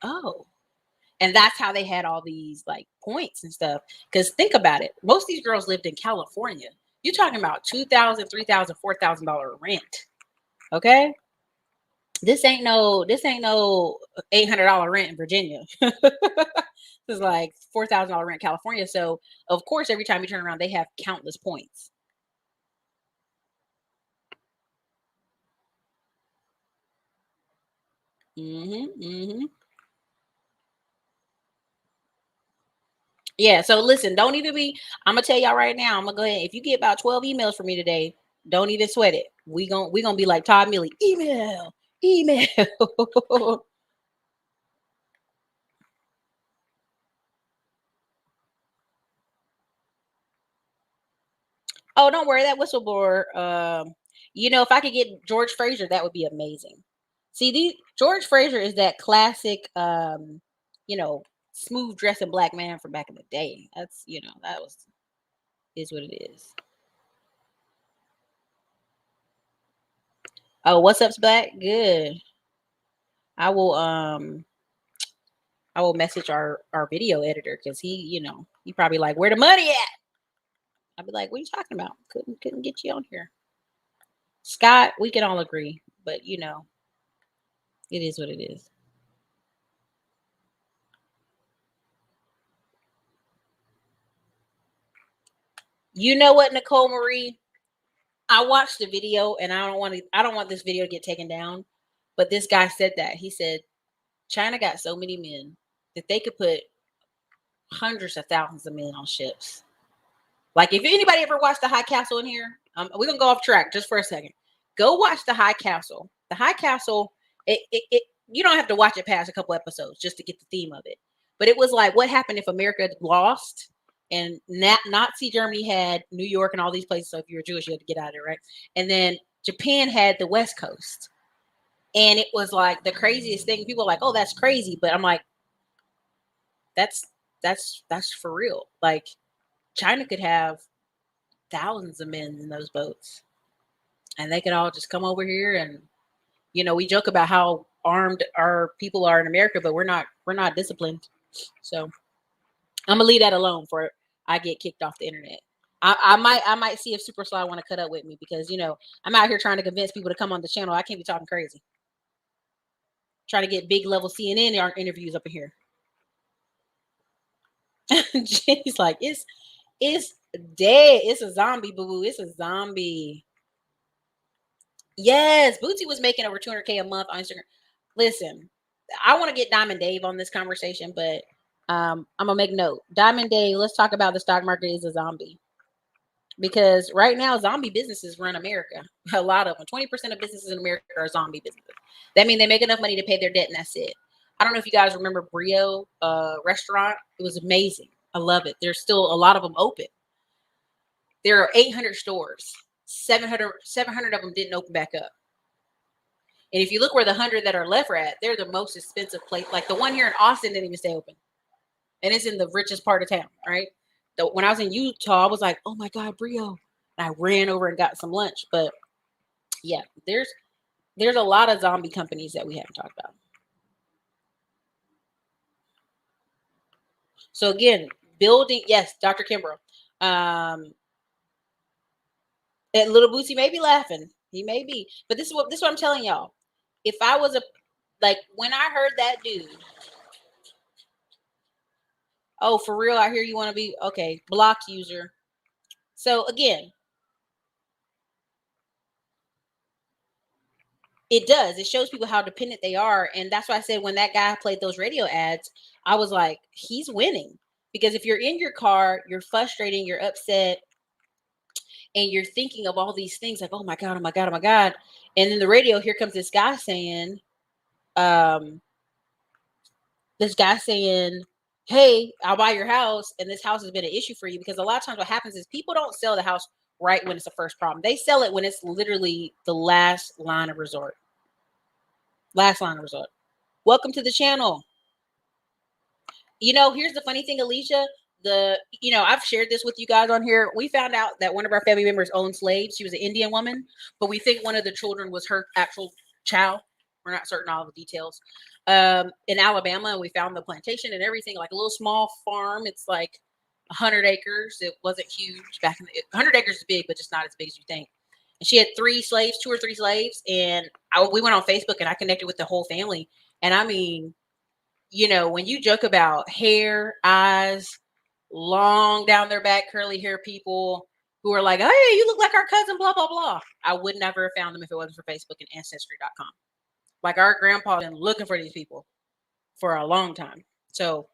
"Oh." And that's how they had all these like points and stuff. Because think about it, most of these girls lived in California. You're talking about $2,000, $3,000, $4,000 rent. Okay, this ain't no $800 rent in Virginia. It's like $4,000 rent in California. So of course, every time you turn around, they have countless points. Hmm. Yeah, so listen, don't even be I'm gonna tell y'all right now, I'm gonna go ahead. If you get about 12 emails from me today, don't even sweat it. We gonna be like Todd Millie, email, email. Oh, don't worry, that whistleblower. If I could get George Fraser, that would be amazing. See, George Fraser is that classic, you know, smooth dressing black man from back in the day. That's that was is what it is. Oh, what's up, Black? Good. I will I will message our video editor because he probably like, where the money at? I'd be like, what are you talking about? Couldn't get you on here. Scott, we can all agree, but it is what it is. You know what, Nicole Marie? I watched the video and I don't want this video to get taken down. But this guy said that. He said China got so many men that they could put hundreds of thousands of men on ships. Like, if anybody ever watched The High Castle in here, we're gonna go off track just for a second. Go watch The High Castle. The High Castle, it you don't have to watch it past a couple episodes just to get the theme of it. But it was like, what happened if America lost and Nazi Germany had New York and all these places. So if you were Jewish, you had to get out of there, right? And then Japan had the West Coast. And it was like the craziest thing. People are like, oh, that's crazy. But I'm like, that's that's for real. Like, China could have thousands of men in those boats, and they could all just come over here. And we joke about how armed our people are in America, but we're not disciplined. So I'm gonna leave that alone for I get kicked off the internet. I might see if Super Sly want to cut up with me because I'm out here trying to convince people to come on the channel. I can't be talking crazy. Trying to get big level CNN interviews up in here. Jenny's like, it's dead. It's a zombie, boo boo. It's a zombie. Yes, Bootsy was making over 200K a month on Instagram. Listen, I want to get Diamond Dave on this conversation, but I'm gonna make note. Diamond Dave, let's talk about the stock market is a zombie. Because right now, zombie businesses run America. A lot of them. 20% of businesses in America are zombie businesses. That means they make enough money to pay their debt, and that's it. I don't know if you guys remember Brio restaurant. It was amazing. I love it. There's still a lot of them open. There are 800 stores. 700 of them didn't open back up. And if you look where the 100 that are left are at, they're the most expensive place. Like the one here in Austin didn't even stay open. And it's in the richest part of town, right? When I was in Utah, I was like, oh my God, Brio. And I ran over and got some lunch. But yeah, there's a lot of zombie companies that we haven't talked about. So again, building, yes, Dr. Kimbrough. And Little Bootsy may be laughing. He may be. But this is what I'm telling y'all. If I was when I heard that dude, oh, for real, I hear you want to be okay, block user. So again, it does. It shows people how dependent they are. And that's why I said when that guy played those radio ads, I was like, he's winning. Because if you're in your car, you're frustrated, you're upset, and you're thinking of all these things like, oh my God, oh my God, oh my God. And then the radio, here comes this guy saying, um, hey, I'll buy your house. And this house has been an issue for you. Because a lot of times what happens is people don't sell the house right when it's the first problem. They sell it when it's literally the last line of resort. Last line of resort. Welcome to the channel. Here's the funny thing, Alicia. I've shared this with you guys on here. We found out that one of our family members owned slaves. She was an Indian woman, but we think one of the children was her actual child. We're not certain all the details. In Alabama, we found the plantation and everything, like a little small farm. It's like 100 acres. It wasn't huge back in 100 acres is big, but just not as big as you think. And she had 2 or 3 slaves. And we went on Facebook and I connected with the whole family. And I mean, when you joke about hair, eyes, long down their back, curly hair people who are like, hey, you look like our cousin, blah, blah, blah. I would never have found them if it wasn't for Facebook and Ancestry.com. Like our grandpa been looking for these people for a long time. So,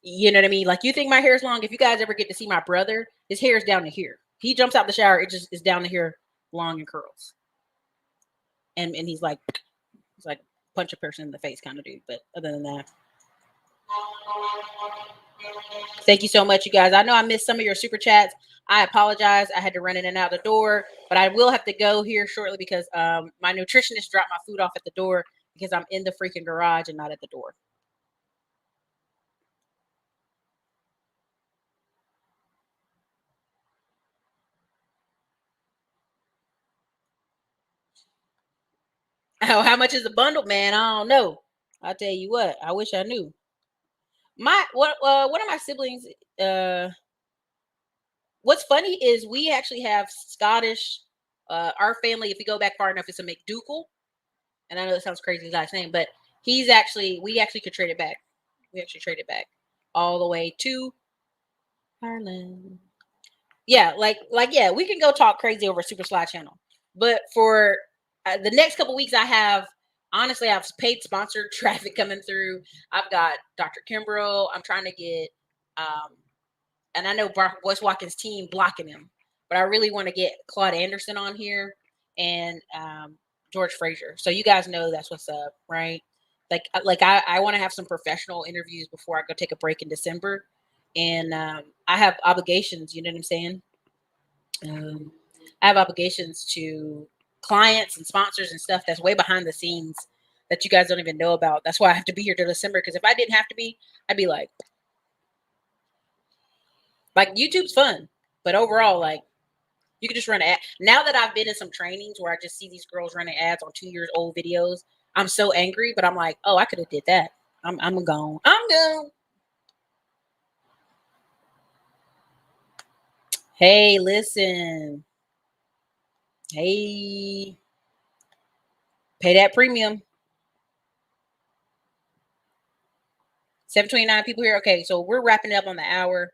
you know what I mean? Like, you think my hair is long. If you guys ever get to see my brother, his hair is down to here. He jumps out the shower, it just is down to here, long and curls. And he's like punch a person in the face kind of dude. But other than that, thank you so much, you guys. I know I missed some of your super chats. I apologize. I had to run in and out the door, but I will have to go here shortly because my nutritionist dropped my food off at the door because I'm in the freaking garage and not at the door. Oh, how much is the bundle, man? I don't know. I'll tell you what. I wish I knew. One of my siblings. What's funny is we actually have Scottish. Our family, if you go back far enough, it's a McDougal. And I know that sounds crazy, his last name, but we actually could trade it back. We actually traded back all the way to Ireland. Yeah, yeah, we can go talk crazy over Super Slide Channel. But for the next couple weeks, honestly, I have paid sponsored traffic coming through. I've got Dr. Kimbrough. I'm trying to get, and I know Boyce Watkins' team blocking him, but I really want to get Claude Anderson on here and George Frazier. So you guys know that's what's up, right? I want to have some professional interviews before I go take a break in December. And I have obligations, you know what I'm saying? I have obligations to clients and sponsors and stuff that's way behind the scenes that you guys don't even know about. That's why I have to be here till December, because if I didn't have to be, I'd be like YouTube's fun, but overall, like, you can just run an ad. Now that I've been in some trainings where I just see these girls running ads on 2 years old videos, I'm so angry, but I'm like, oh, I could have did that. I'm gone. I'm gone. Hey, listen. Hey, pay that premium. 7:29 people here. Okay, so we're wrapping up on the hour.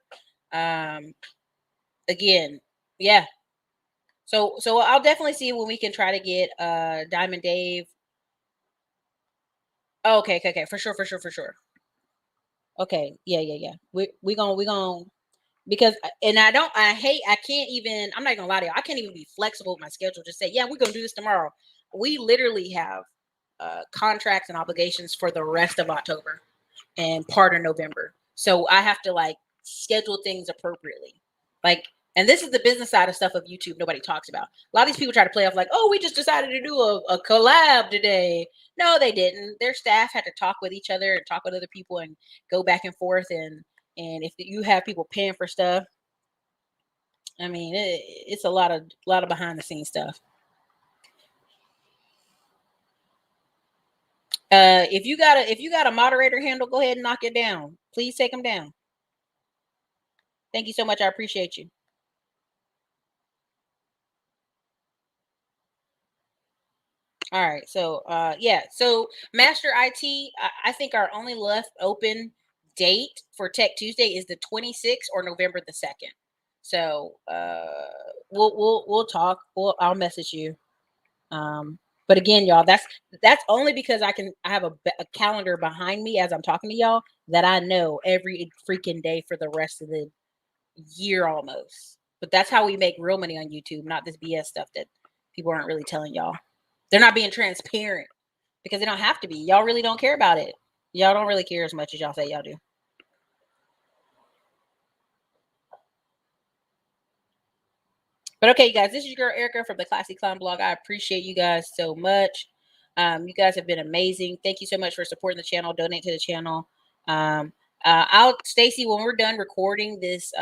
Again, yeah. So I'll definitely see when we can try to get Diamond Dave. Oh, okay, for sure. Okay, yeah. We gonna because and I can't even, I'm not gonna lie to you, I can't even be flexible with my schedule. Just say, yeah, we're gonna do this tomorrow. We literally have contracts and obligations for the rest of October and part of November. So I have to like schedule things appropriately. Like, and this is the business side of stuff of YouTube nobody talks about. A lot of these people try to play off like, oh, we just decided to do a collab today. No, they didn't. Their staff had to talk with each other and talk with other people and go back and forth. And if you have people paying for stuff, I mean, it's a lot of behind the scenes stuff. If you got a moderator handle, go ahead and knock it down. Please take them down. Thank you so much. I appreciate you. All right. So yeah. So Master IT, I think our only left open date for Tech Tuesday is the 26th or November the 2nd. So we'll talk. I'll message you. But again, y'all, that's only because I have a calendar behind me as I'm talking to y'all that I know every freaking day for the rest of the year almost. But that's how we make real money on YouTube, not this BS stuff that people aren't really telling y'all. They're not being transparent because they don't have to be. Y'all really don't care about it. Y'all don't really care as much as y'all say y'all do. But okay, guys, this is your girl Erica from the Classy Clown blog. I appreciate you guys so much. You guys have been amazing. Thank you so much for supporting the channel. Donate to the channel. Stacy, when we're done recording this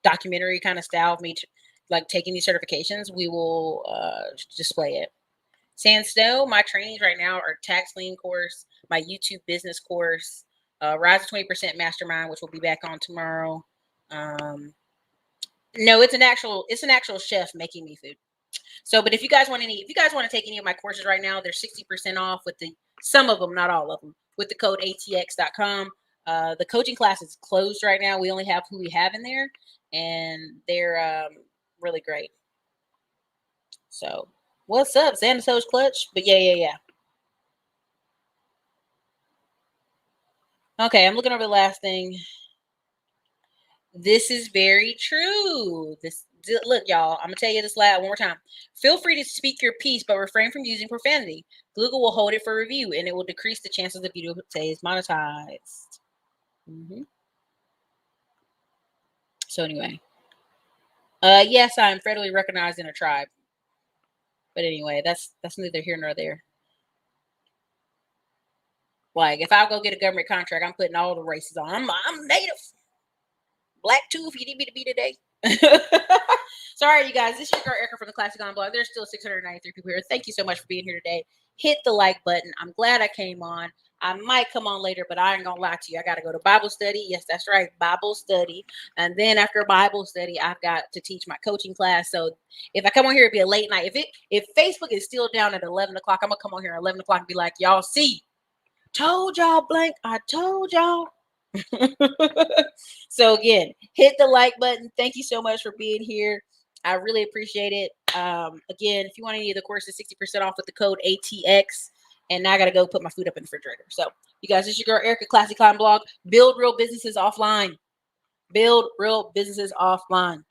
documentary kind of style of me like taking these certifications, we will display it. Sand Snow, my trainings right now are tax lien course, my YouTube business course, Rise to 20% Mastermind, which we'll be back on tomorrow. No, it's an actual chef making me food. So, but if you guys want to take any of my courses right now, they're 60% off with some of them, not all of them, with the code ATX.com. The coaching class is closed right now. We only have who we have in there, and they're really great. So, what's up, Xanatos Clutch? But yeah. Okay, I'm looking over the last thing. This is very true. Look, y'all, I'm gonna tell you this one more time. Feel free to speak your piece, but refrain from using profanity. Google will hold it for review, and it will decrease the chances the video stays monetized. So anyway, yes, I am federally recognized in a tribe. But anyway, that's neither here nor there. Like, if I go get a government contract, I'm putting all the races on. I'm native. Black too, if you need me to be today. Sorry, you guys. This is your girl Erica from the Classic On Blog. There's still 693 people here. Thank you so much for being here today. Hit the like button. I'm glad I came on. I might come on later, but I ain't gonna lie to you. I gotta go to Bible study. Yes, that's right, Bible study. And then after Bible study, I've got to teach my coaching class. So if I come on here, it'd be a late night. If Facebook is still down at 11 o'clock, I'm gonna come on here at 11 o'clock and be like, y'all see, told y'all blank. I told y'all. So again, hit the like button. Thank you so much for being here. I really appreciate it. Again, if you want any of the courses, 60% off with the code ATX. And now I gotta go put my food up in the refrigerator. So you guys, this is your girl Erica, Classic Climb Blog. Build real businesses offline. Build real businesses offline.